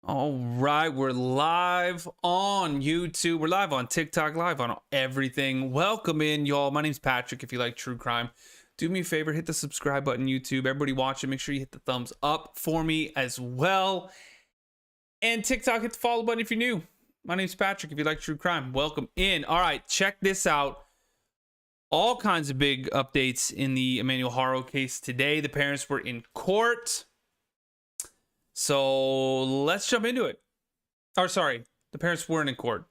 All right, we're live on YouTube. We're live on TikTok, live on everything. Welcome in, y'all. My name's Patrick. If you like true crime, do me a favor, hit the subscribe button, YouTube. Everybody watching, make sure you hit the thumbs up for me as well. And TikTok, hit the follow button if you're new. My name's Patrick. If you like true crime, welcome in. All right, check this out. All kinds of big updates in the Emmanuel Haro case today. The parents were in court. So let's jump into it. Or sorry, the parents weren't in court.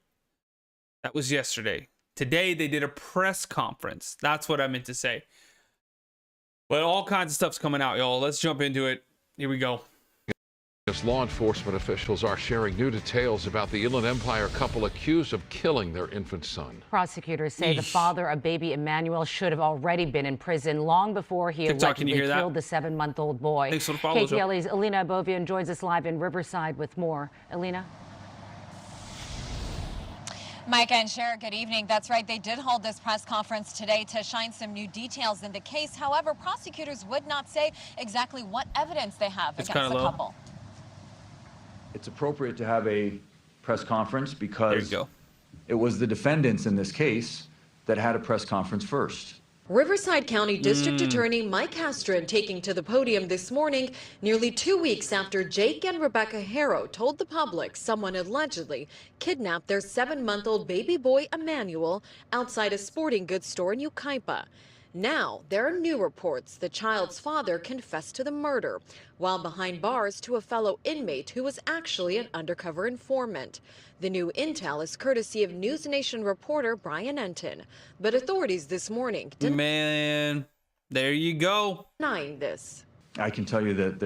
That was yesterday. Today they did a press conference. That's what I meant to say. But all kinds of stuff's coming out, y'all. Let's jump into it. Here we go. As law enforcement officials are sharing new details about the Inland Empire couple accused of killing their infant son. Prosecutors say the father of baby Emmanuel should have already been in prison long before he allegedly killed the 7-month-old boy. KTLA's Alina Abovian joins us live in Riverside with more. Alina? Mike and Cher, good evening. That's right. They did hold this press conference today to shine some new details in the case. However, prosecutors would not say exactly what evidence they have against the couple. It's appropriate to have a press conference because it was the defendants in this case that had a press conference first. Riverside County District Attorney Mike Hestrin taking to the podium this morning, nearly 2 weeks after Jake and Rebecca Haro told the public someone allegedly kidnapped their 7-month-old baby boy Emmanuel outside a sporting goods store in Yucaipa. Now, there are new reports the child's father confessed to the murder while behind bars to a fellow inmate who was actually an undercover informant. The new intel is courtesy of News Nation reporter Brian Enton, but authorities this morning Man, there you go. denying this. I can tell you that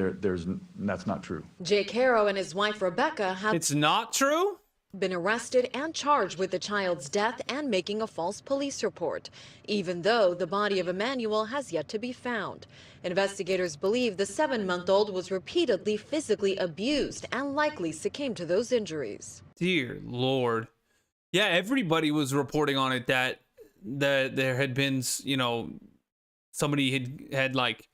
that's not true. Jake Haro and his wife Rebecca have It's not true? been arrested and charged with the child's death and making a false police report, even though the body of Emmanuel has yet to be found. Investigators believe the 7-month-old was repeatedly physically abused and likely succumbed to those injuries. Dear Lord. Yeah, everybody was reporting on it that there had been, you know, somebody had like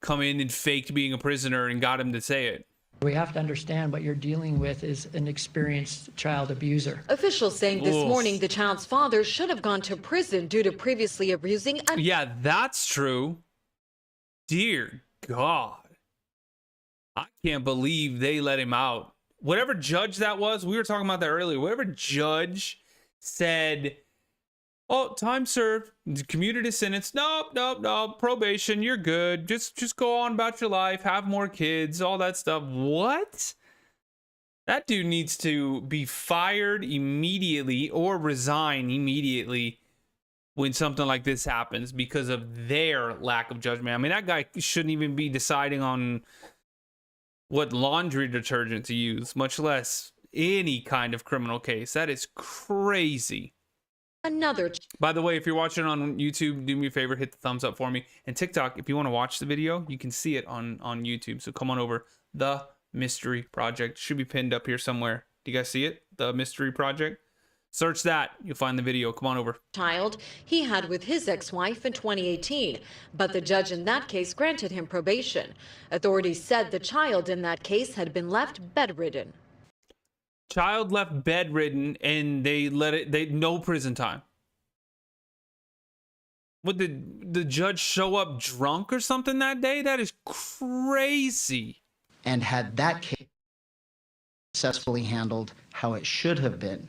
come in and faked being a prisoner and got him to say it. We have to understand what you're dealing with is an experienced child abuser. Officials saying this morning the child's father should have gone to prison due to previously abusing a... Yeah, that's true. Dear God. I can't believe they let him out. Whatever judge that was, we were talking about that earlier. Whatever judge said, oh, time served, commuted a sentence. Nope. Probation, you're good. Just go on about your life, have more kids, all that stuff. What? That dude needs to be fired immediately or resign immediately when something like this happens because of their lack of judgment. I mean, that guy shouldn't even be deciding on what laundry detergent to use, much less any kind of criminal case. That is crazy. By the way, if you're watching on YouTube, do me a favor, hit the thumbs up for me. And TikTok, if you want to watch the video, you can see it on YouTube. So come on over. The Mystery Project should be pinned up here somewhere. Do you guys see it? The Mystery Project. Search that. You'll find the video. Come on over. Child he had with his ex-wife in 2018, but the judge in that case granted him probation. Authorities said the child in that case had been left bedridden. Child left bedridden and they no prison time. Would the judge show up drunk or something that day? That is crazy. And had that case successfully handled how it should have been,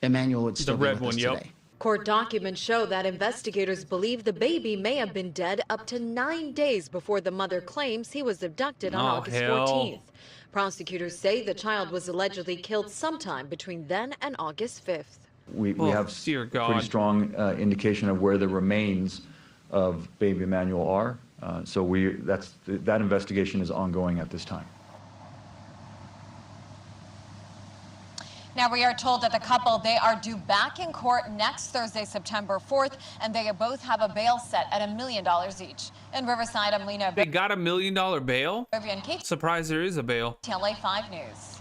Emmanuel would still be with us today. Court documents show that investigators believe the baby may have been dead up to 9 days before the mother claims he was abducted on August 14th. Prosecutors say the child was allegedly killed sometime between then and August 5th. We have pretty strong indication of where the remains of baby Emmanuel are. So that investigation is ongoing at this time. Now, we are told that the couple, they are due back in court next Thursday, September 4th, and they both have a bail set at $1 million each. In Riverside, I'm Lena. They got $1 million bail? Surprised there is a bail. TLA 5 News.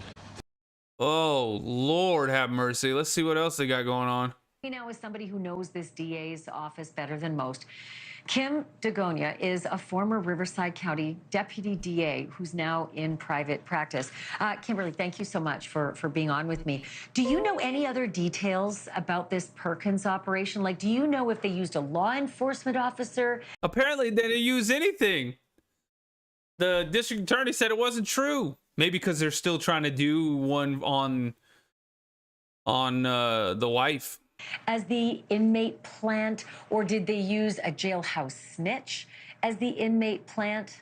Oh, Lord have mercy. Let's see what else they got going on. You know, as somebody who knows this DA's office better than most, Kim Dagonia is a former Riverside County Deputy DA who's now in private practice. Kimberly, thank you so much for being on with me. Do you know any other details about this Perkins operation? Like, do you know if they used a law enforcement officer? Apparently, they didn't use anything. The district attorney said it wasn't true. Maybe because they're still trying to do one on the wife. As the inmate plant, or did they use a jailhouse snitch as the inmate plant?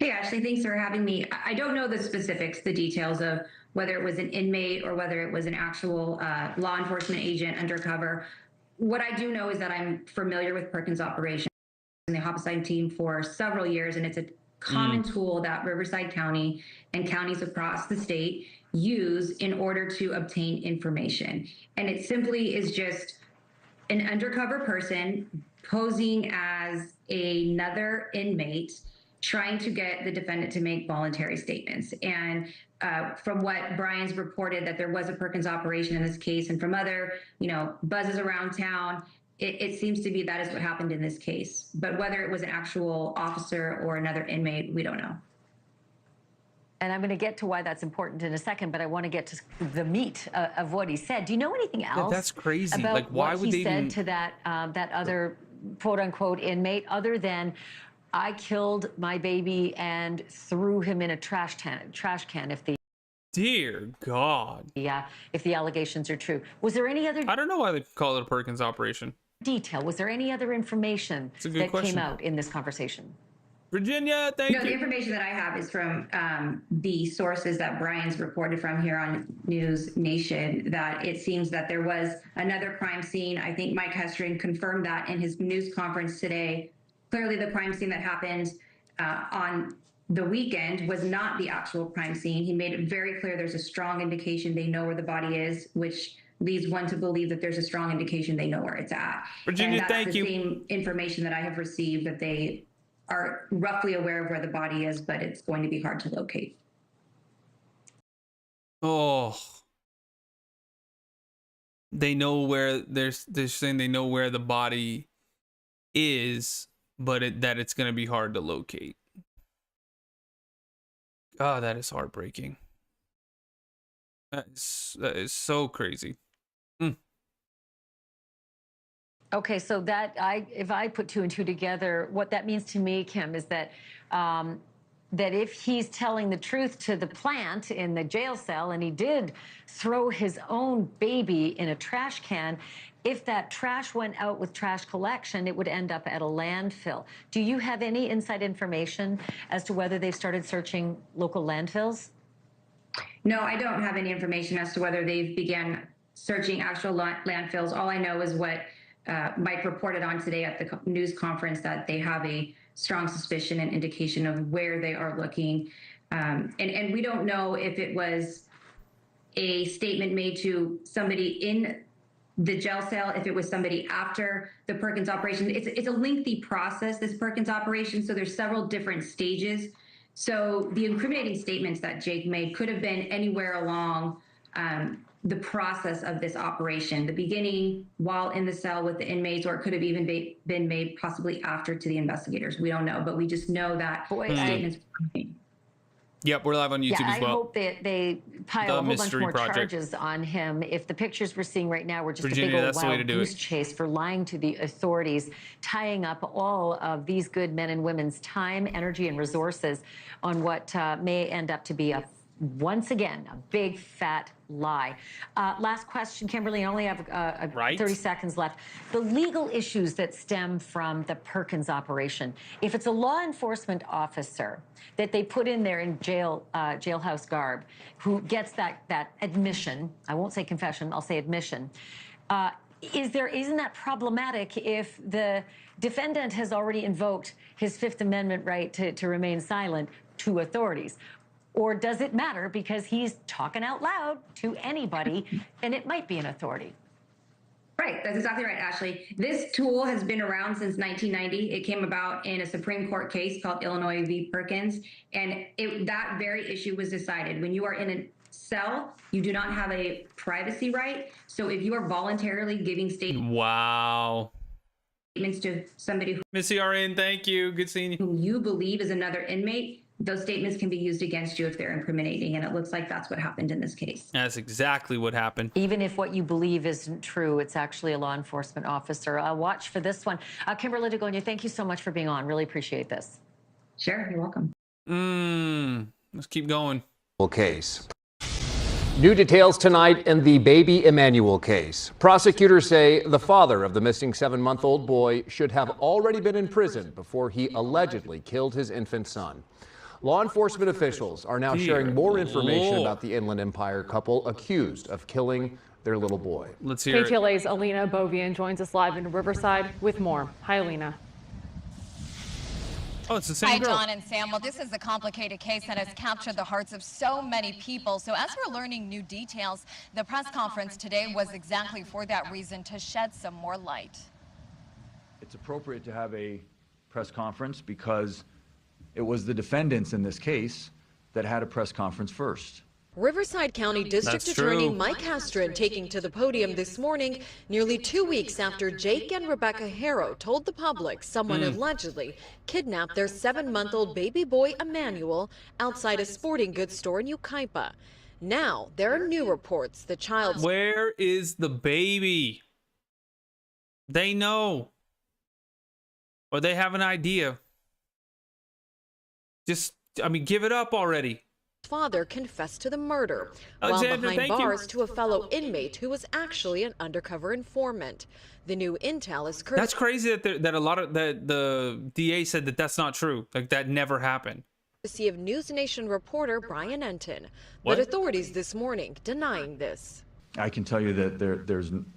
Hey, Ashley, thanks for having me. I don't know the specifics, the details of whether it was an inmate or whether it was an actual law enforcement agent undercover. What I do know is that I'm familiar with Perkins operation and the homicide team for several years, and it's a common tool that Riverside County and counties across the state use in order to obtain information. And it simply is just an undercover person posing as another inmate trying to get the defendant to make voluntary statements. And from what Brian's reported, that there was a Perkins operation in this case, and from other, buzzes around town, it seems to be that is what happened in this case. But whether it was an actual officer or another inmate, we don't know. And I'm going to get to why that's important in a second, but I want to get to the meat of what he said. Do you know anything else? That's crazy. About like, why what would he they said to that other quote unquote inmate, other than I killed my baby and threw him in a trash can? If the Dear God. Yeah, if the allegations are true. Was there any other? I don't know why they call it a Perkins operation. Detail. Was there any other information that came out in this conversation? Virginia, thank you. No, the information that I have is from the sources that Brian's reported from here on News Nation, that it seems that there was another crime scene. I think Mike Hestrin confirmed that in his news conference today. Clearly, the crime scene that happened on the weekend was not the actual crime scene. He made it very clear there's a strong indication they know where the body is, which leads one to believe that there's a strong indication they know where it's at. Virginia, and thank you. That's the same information that I have received, that they are roughly aware of where the body is, but it's going to be hard to locate. Oh, they know where they're saying they know where the body is, but that it's going to be hard to locate. God, that is heartbreaking. That is so crazy. Okay, so if I put two and two together, what that means to me, Kim, is that that if he's telling the truth to the plant in the jail cell, and he did throw his own baby in a trash can, if that trash went out with trash collection, it would end up at a landfill. Do you have any inside information as to whether they've started searching local landfills? No, I don't have any information as to whether they've began searching actual landfills. All I know is what Mike reported on today at the news conference, that they have a strong suspicion and indication of where they are looking. And we don't know if it was a statement made to somebody in the jail cell, if it was somebody after the Perkins operation. It's a lengthy process, this Perkins operation, so there's several different stages. So the incriminating statements that Jake made could have been anywhere along the process of this operation, the beginning while in the cell with the inmates, or it could have even been made possibly after to the investigators. We don't know, but we just know that statements were made. Yep, we're live on YouTube as well. I hope that they pile a whole bunch more charges on him. If the pictures we're seeing right now were just Virginia, a big old wild goose chase for lying to the authorities, tying up all of these good men and women's time, energy, and resources on what may end up to be once again, a big fat lie. Last question, Kimberly. I only have 30 seconds left. The legal issues that stem from the Perkins operation. If it's a law enforcement officer that they put in there in jailhouse garb, who gets that admission, I won't say confession, I'll say admission, isn't that problematic if the defendant has already invoked his Fifth Amendment right to remain silent to authorities? Or does it matter because he's talking out loud to anybody and it might be an authority? Right, that's exactly right, Ashley. This tool has been around since 1990. It came about in a Supreme Court case called Illinois v. Perkins, and that very issue was decided. When you are in a cell, you do not have a privacy right. So if you are voluntarily giving statements... Wow. statements to somebody who, Missy RN, thank you. Good seeing you. who you believe is another inmate, those statements can be used against you if they're incriminating, and it looks like that's what happened in this case. That's exactly what happened. Even if what you believe isn't true, it's actually a law enforcement officer. Watch for this one. Kimberly DeGonia, thank you so much for being on. Really appreciate this. Sure, you're welcome. Let's keep going. Case. New details tonight in the baby Emmanuel case. Prosecutors say the father of the missing 7-month-old boy should have already been in prison before he allegedly killed his infant son. Law enforcement officials are now sharing more information about the Inland Empire couple accused of killing their little boy. Let's hear it. KTLA's Alina Bovian joins us live in Riverside with more. Hi, Alina. Oh, it's the same Hi, girl. John and Sam. Well, this is a complicated case that has captured the hearts of so many people. So as we're learning new details, the press conference today was exactly for that reason, to shed some more light. It's appropriate to have a press conference because it was the defendants in this case that had a press conference first. Riverside County District Attorney Mike Hestrin taking to the podium this morning, nearly 2 weeks after Jake and Rebecca Haro told the public someone allegedly kidnapped their 7-month-old baby boy Emmanuel outside a sporting goods store in Yucaipa. Now, there are new reports the child's... Where is the baby? They know. Or they have an idea. Just, I mean, give it up already. Father confessed to the murder Alexander, while behind bars to a fellow inmate who was actually an undercover informant. The new intel is That's crazy that a lot of the DA said that that's not true. Like that never happened. courtesy of News Nation reporter Brian Enton. But authorities this morning denying this. I can tell you that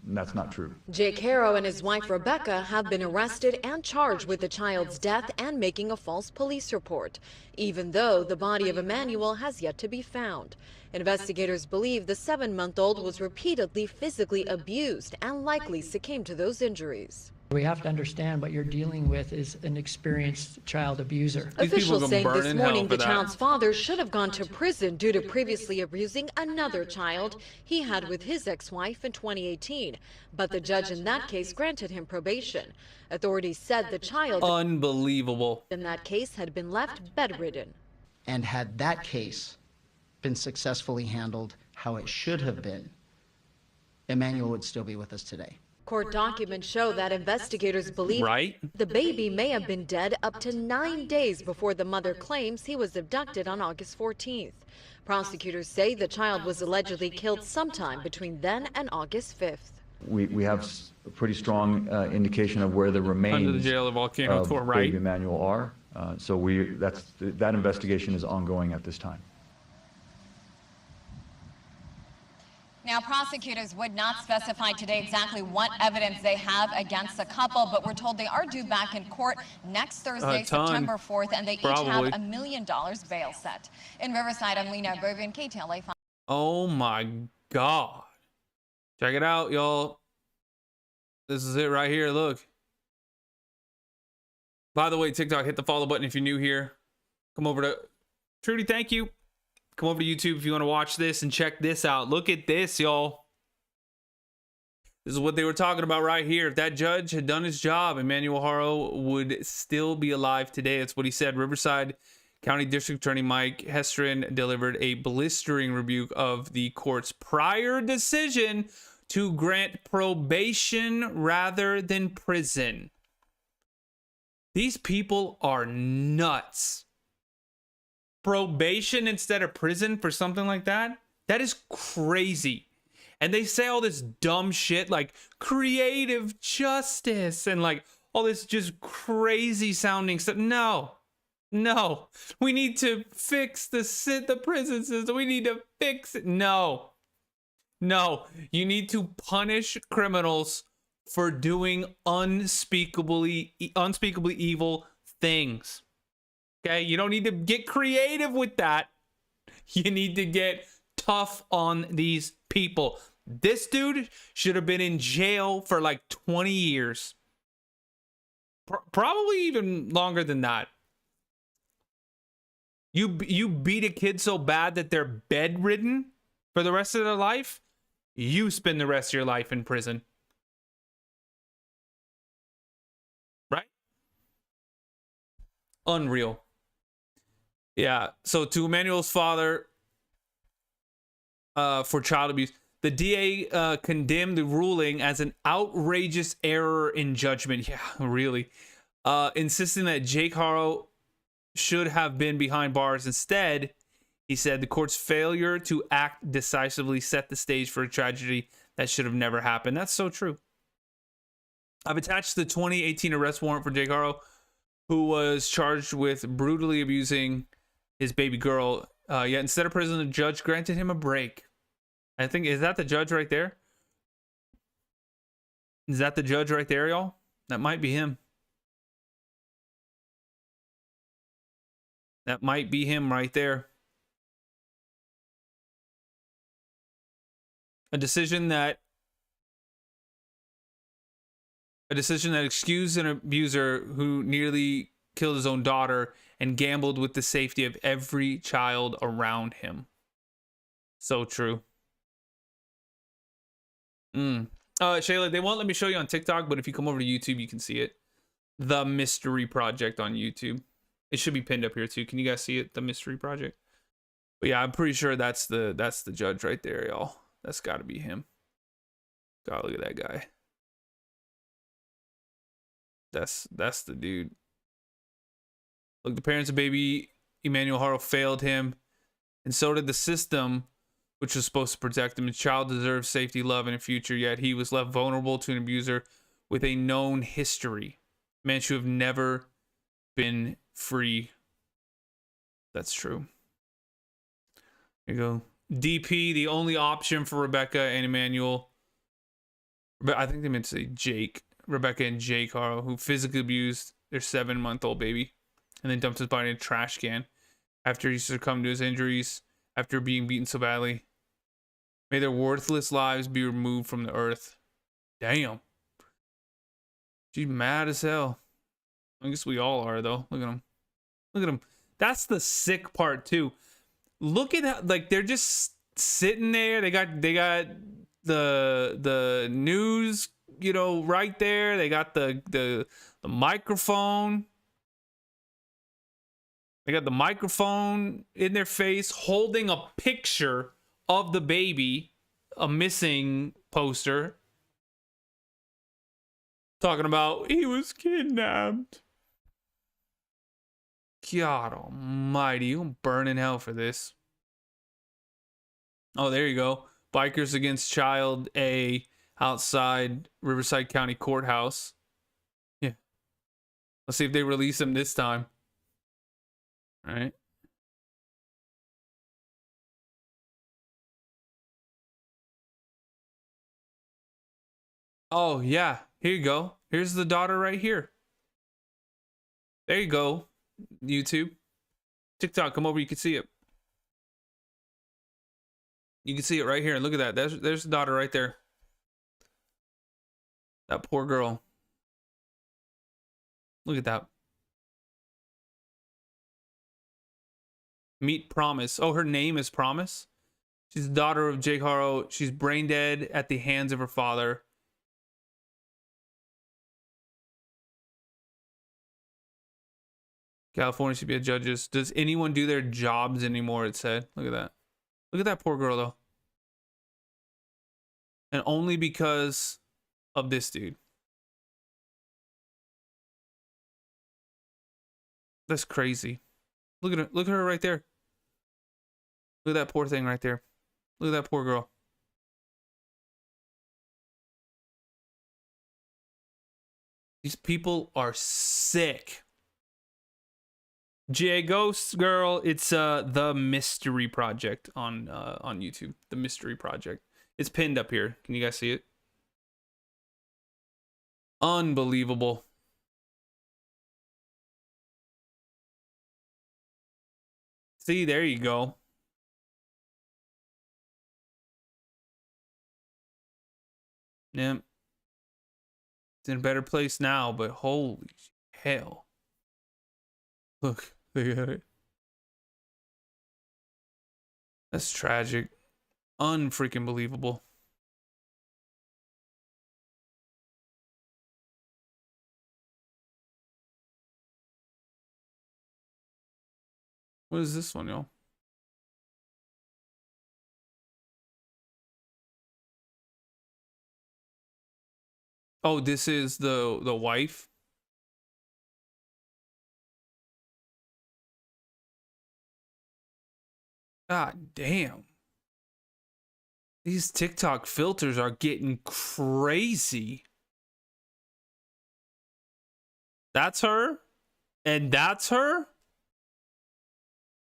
that's not true. Jake Haro and his wife Rebecca have been arrested and charged with the child's death and making a false police report, even though the body of Emmanuel has yet to be found. Investigators believe the 7-month-old was repeatedly physically abused and likely succumbed to those injuries. We have to understand what you're dealing with is an experienced child abuser. Officials saying this morning the child's father should have gone to prison due to previously abusing another child he had with his ex-wife in 2018. But the judge in that case granted him probation. Authorities said the child unbelievable in that case had been left bedridden. And had that case been successfully handled how it should have been, Emmanuel would still be with us today. Court documents show that investigators believe the baby may have been dead up to 9 days before the mother claims he was abducted on August 14th. Prosecutors say the child was allegedly killed sometime between then and August 5th. We have a pretty strong indication of where the remains under the jail of Volcano Tour, baby Emmanuel are. So that investigation is ongoing at this time. Now, prosecutors would not specify today exactly what evidence they have against the couple, but we're told they are due back in court next Thursday, September 4th, and they each have $1 million bail set. In Riverside, I'm Lena Bovian, KTLA 5. Oh my God. Check it out, y'all. This is it right here. Look. By the way, TikTok, hit the follow button if you're new here. Come over to Trudy, thank you. Come over to YouTube if you want to watch this and check this out. Look at this, y'all. This is what they were talking about right here. If that judge had done his job, Emmanuel Haro would still be alive today. That's what he said. Riverside County District Attorney Mike Hestrin delivered a blistering rebuke of the court's prior decision to grant probation rather than prison. These people are nuts. Probation instead of prison for something like that? That is crazy. And they say all this dumb shit like creative justice and like all this just crazy sounding stuff. No, we need to fix the prison system. We need to fix it. No, you need to punish criminals for doing unspeakably evil things. Okay, you don't need to get creative with that. You need to get tough on these people. This dude should have been in jail for like 20 years. Probably even longer than that. You beat a kid so bad that they're bedridden for the rest of their life. You spend the rest of your life in prison. Unreal. Yeah. So to Emmanuel's father for child abuse, the DA condemned the ruling as an outrageous error in judgment. Yeah, really. Insisting that Jake Haro should have been behind bars. Instead, he said the court's failure to act decisively set the stage for a tragedy that should have never happened. That's so true. I've attached the 2018 arrest warrant for Jake Haro, who was charged with brutally abusing his baby girl. Yet instead of prison, the judge granted him a break. I think, is that the judge right there? Is that the judge right there, y'all? That might be him. That might be him right there. A decision that excused an abuser who nearly killed his own daughter and gambled with the safety of every child around him. So true. Shayla, they won't let me show you on TikTok, but if you come over to YouTube, you can see it. The Mystery Project on YouTube. It should be pinned up here too. Can you guys see it? The Mystery Project. But yeah, I'm pretty sure that's the judge right there, y'all. That's got to be him. God, look at that guy. That's the dude. Look, the parents of baby Emmanuel Haro failed him, and so did the system, which was supposed to protect him. His child deserves safety, love, and a future, yet he was left vulnerable to an abuser with a known history. Man should have never been free. That's true. Here you go. DP, the only option for Rebecca and Emmanuel. I think they meant to say Jake. Rebecca and Jake Haro, who physically abused their 7-month-old baby and then dumped his body in a trash can after he succumbed to his injuries after being beaten so badly. May their worthless lives be removed from the earth. Damn. She's mad as hell. I guess we all are, though. Look at him. Look at him. That's the sick part, too. Look at how, like, they're just sitting there. They got the news, you know, right there. They got the microphone. They got the microphone in their face, holding a picture of the baby, a missing poster, talking about he was kidnapped. God almighty, you'll burn in hell for this. Oh, there you go. Bikers against Child A outside Riverside County Courthouse. Yeah. Let's see if they release him this time. All right. Oh, yeah. Here you go. Here's the daughter right here. There you go. YouTube. TikTok, come over. You can see it. You can see it right here. Look at that. There's the daughter right there. That poor girl. Look at that. Meet Promise. Oh, her name is Promise. She's the daughter of Jake Haro. She's brain dead at the hands of her father. California should be a judges. Does anyone do their jobs anymore? It said. Look at that. Look at that poor girl, though. And only because of this dude. That's crazy. Look at her. Look at her right there. Look at that poor thing right there. Look at that poor girl. These people are sick. G.A. Ghost Girl, it's The Mystery Project on YouTube. The Mystery Project. It's pinned up here. Can you guys see it? Unbelievable. See, there you go. Yeah. It's in a better place now, but holy hell. Look, they got it. That's tragic. Unfreaking believable. What is this one, y'all? Oh, this is the wife. God damn. These TikTok filters are getting crazy. That's her? And that's her?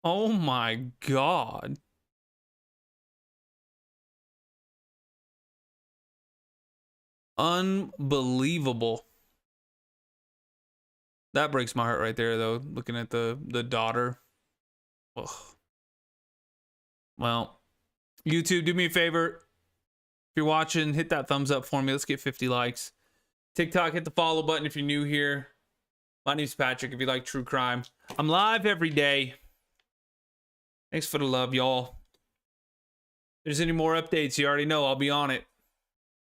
Oh my God. Unbelievable. That breaks my heart right there, though, looking at the daughter. Ugh. Well, YouTube, do me a favor. If you're watching, hit that thumbs up for me. Let's get 50 likes. TikTok, hit the follow button if you're new here. My name's Patrick, if you like true crime. I'm live every day. Thanks for the love, y'all. If there's any more updates, you already know I'll be on it.